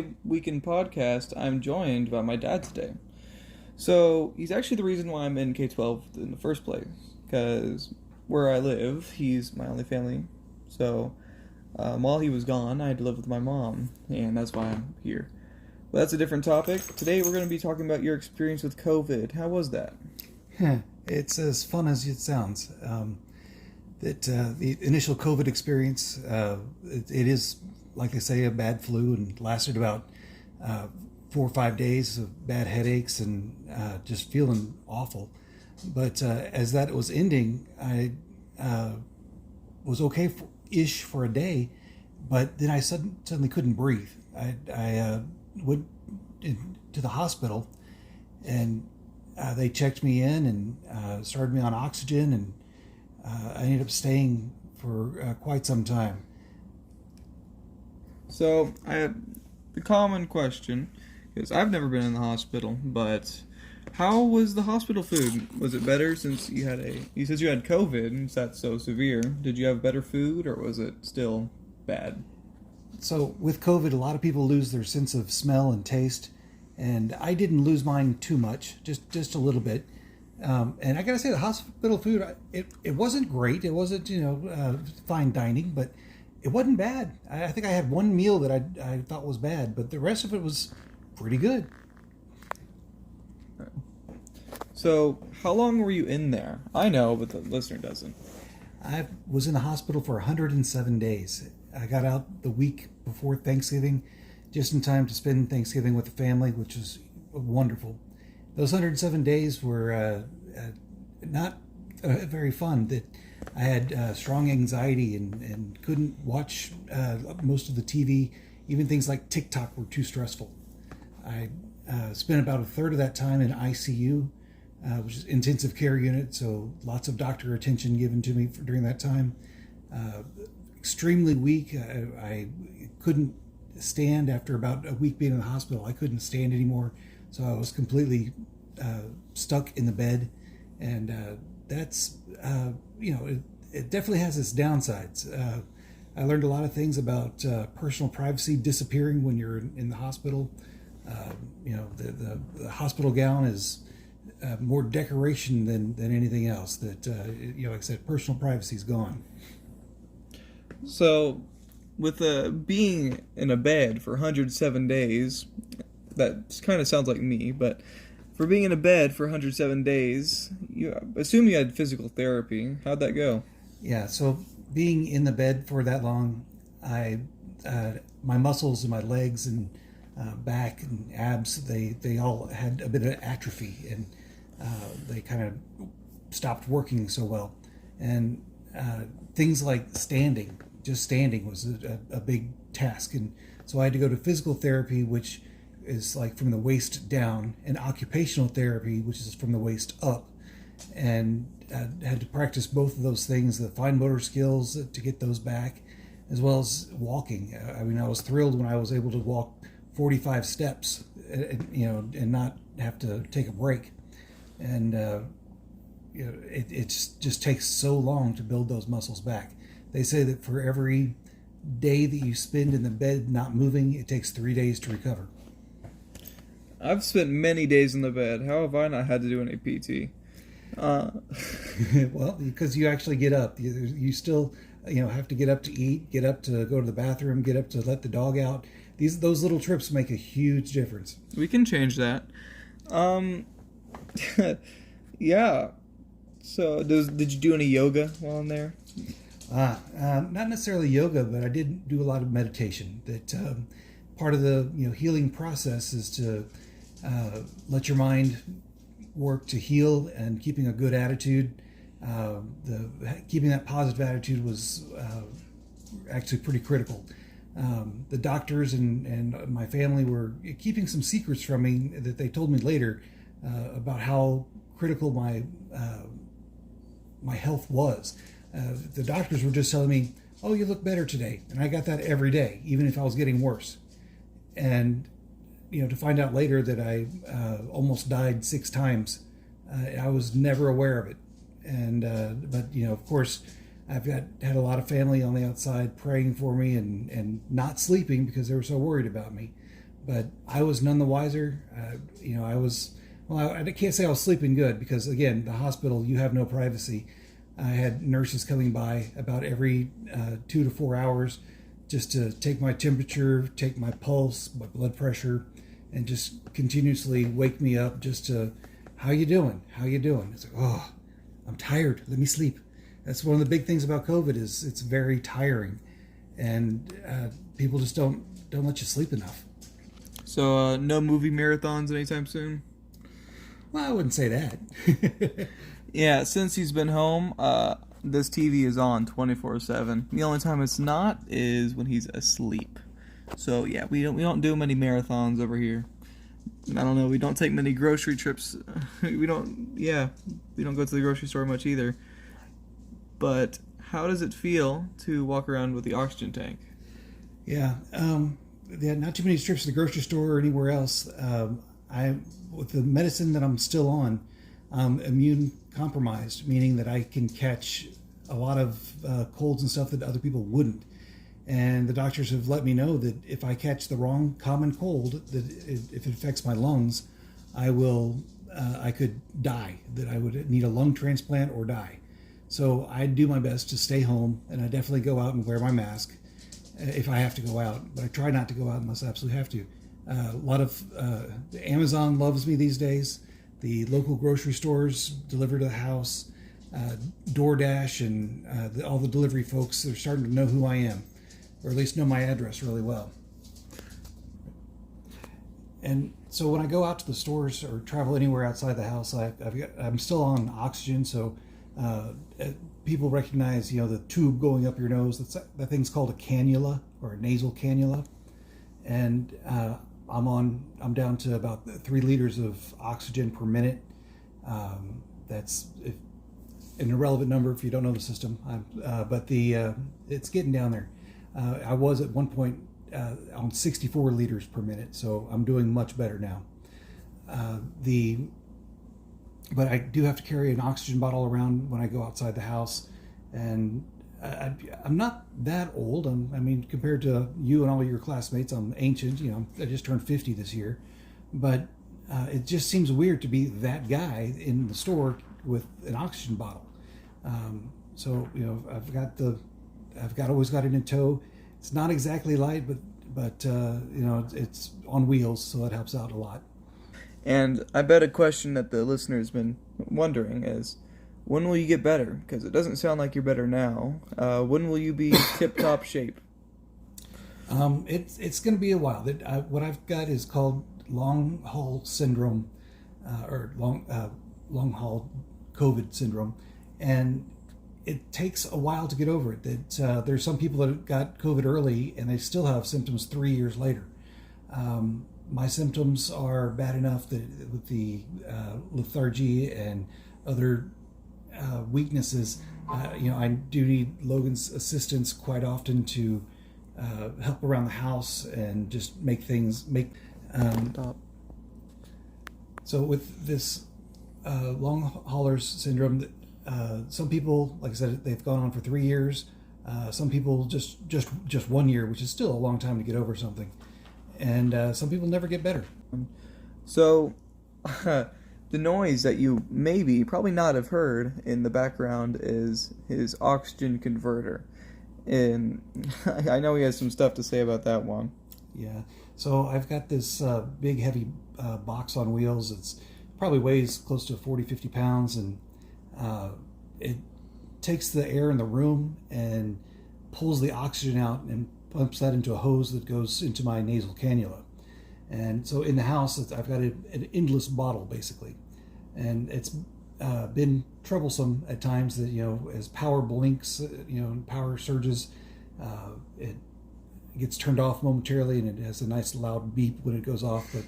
today weekend podcast, I'm joined by my dad today. So he's actually the reason why I'm in K-12 in the first place. Because where I live, he's my only family. So while he was gone, I had to live with my mom, and that's why I'm here. But that's a different topic. Today we're going to be talking about your experience with COVID. How was that? It's as fun as it sounds. The initial COVID experience, it is, like they say, a bad flu and lasted about 4 or 5 days of bad headaches and just feeling awful. But as that was ending, I was okay-ish for a day, but then I suddenly couldn't breathe. I went to the hospital, and they checked me in and started me on oxygen, and I ended up staying for quite some time. So I have the common question, because I've never been in the hospital, but how was the hospital food? Was it better since you said you had COVID and that's so severe? Did you have better food or was it still bad? So with COVID, a lot of people lose their sense of smell and taste, and I didn't lose mine too much, just a little bit. And I gotta say, the hospital food, it wasn't great. It wasn't fine dining, but it wasn't bad. I think I had one meal that I thought was bad, but the rest of it was pretty good. So how long were you in there? I know, but the listener doesn't. I was in the hospital for 107 days. I got out the week before Thanksgiving, just in time to spend Thanksgiving with the family, which was wonderful. Those 107 days were not very fun. That I had strong anxiety and couldn't watch most of the TV. Even things like TikTok were too stressful. I spent about a third of that time in ICU, which is intensive care unit, so lots of doctor attention given to me during that time. Extremely weak. I couldn't stand after about a week being in the hospital. I couldn't stand anymore, so I was completely stuck in the bed, and that's it definitely has its downsides. I learned a lot of things about personal privacy disappearing when you're in the hospital. The hospital gown is more decoration than anything else. That like I said, personal privacy is gone. So with being in a bed for 107 days, that kind of sounds like me, but for being in a bed for 107 days, you assume you had physical therapy. How'd that go? Yeah, so being in the bed for that long, my muscles in my legs and back and abs, they all had a bit of atrophy, and they kind of stopped working so well. And things like just standing was a big task. And so I had to go to physical therapy, which is like from the waist down, and occupational therapy, which is from the waist up. And I had to practice both of those things, the fine motor skills to get those back, as well as walking. I was thrilled when I was able to walk 45 steps, and not have to take a break. And it just takes so long to build those muscles back. They say that for every day that you spend in the bed not moving, it takes 3 days to recover. I've spent many days in the bed. How have I not had to do any PT? Well, because you actually get up. You still have to get up to eat, get up to go to the bathroom, get up to let the dog out. Those little trips make a huge difference. We can change that. Yeah. So did you do any yoga while in there? Not necessarily yoga, but I did do a lot of meditation. That part of the healing process is to let your mind work to heal, and keeping a good attitude. Keeping that positive attitude was actually pretty critical. The doctors and my family were keeping some secrets from me that they told me later about how critical my health was. The doctors were just telling me, "Oh, you look better today," and I got that every day, even if I was getting worse. And to find out later that I almost died 6 times, I was never aware of it. And but of course, I've had a lot of family on the outside praying for me and not sleeping because they were so worried about me. but I was none the wiser. I was, well, I can't say I was sleeping good because, again, the hospital, you have no privacy. I had nurses coming by about every 2 to 4 hours just to take my temperature, take my pulse, my blood pressure, and just continuously wake me up just to, how you doing? How you doing? It's like, oh, I'm tired. Let me sleep. That's one of the big things about COVID is it's very tiring, and people just don't let you sleep enough. So no movie marathons anytime soon? Well, I wouldn't say that. Yeah, since he's been home, this TV is on 24/7. The only time it's not is when he's asleep. So yeah, we don't do many marathons over here. I don't know. We don't take many grocery trips. we don't go to the grocery store much either. But how does it feel to walk around with the oxygen tank? Yeah, not too many trips to the grocery store or anywhere else. With the medicine that I'm still on, I'm immune compromised, meaning that I can catch a lot of colds and stuff that other people wouldn't. And the doctors have let me know that if I catch the wrong common cold, if it affects my lungs, I could die, that I would need a lung transplant or die. So I do my best to stay home, and I definitely go out and wear my mask if I have to go out, but I try not to go out unless I absolutely have to. A lot of Amazon loves me these days. The local grocery stores deliver to the house. DoorDash and all the delivery folks, they're starting to know who I am, or at least know my address really well. And so when I go out to the stores or travel anywhere outside the house, I'm still on oxygen, so people recognize, the tube going up your nose. That thing's called a cannula or a nasal cannula, and I'm down to about 3 liters of oxygen per minute. That's an irrelevant number if you don't know the system, but it's getting down there. I was at one point on 64 liters per minute, so I'm doing much better now. But I do have to carry an oxygen bottle around when I go outside the house, and I'm not that old. Compared to you and all your classmates, I'm ancient. I just turned 50 this year, but it just seems weird to be that guy in the store with an oxygen bottle. So I've always got it in tow. It's not exactly light, but it's on wheels, so that helps out a lot. And I bet a question that the listener's been wondering is, when will you get better? Because it doesn't sound like you're better now. When will you be tip-top shape? It's going to be a while. What I've got is called long haul syndrome, or long haul COVID syndrome, and it takes a while to get over it. There's some people that got COVID early and they still have symptoms 3 years later. My symptoms are bad enough that with the lethargy and other weaknesses, I do need Logan's assistance quite often to help around the house and just make things So with this long haulers syndrome, some people, like I said, they've gone on for 3 years. Some people just 1 year, which is still a long time to get over something. And some people never get better. So, the noise that you probably not have heard in the background is his oxygen converter. And I know he has some stuff to say about that one. Yeah. So I've got this big, heavy box on wheels. It's probably weighs close to 40, 50 pounds. And it takes the air in the room and pulls the oxygen out and pumps that into a hose that goes into my nasal cannula. And so in the house, I've got an endless bottle, basically. And it's been troublesome at times that, as power blinks, power surges, it gets turned off momentarily, and it has a nice loud beep when it goes off. But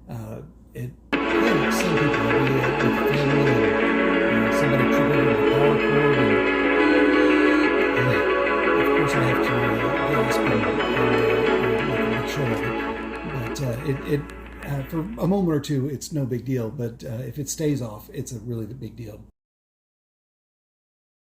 some people, with family, and somebody tripping over the power cord, and of course I have to gasp and make sure of it. But for a moment or two, it's no big deal. But if it stays off, it's a really big deal.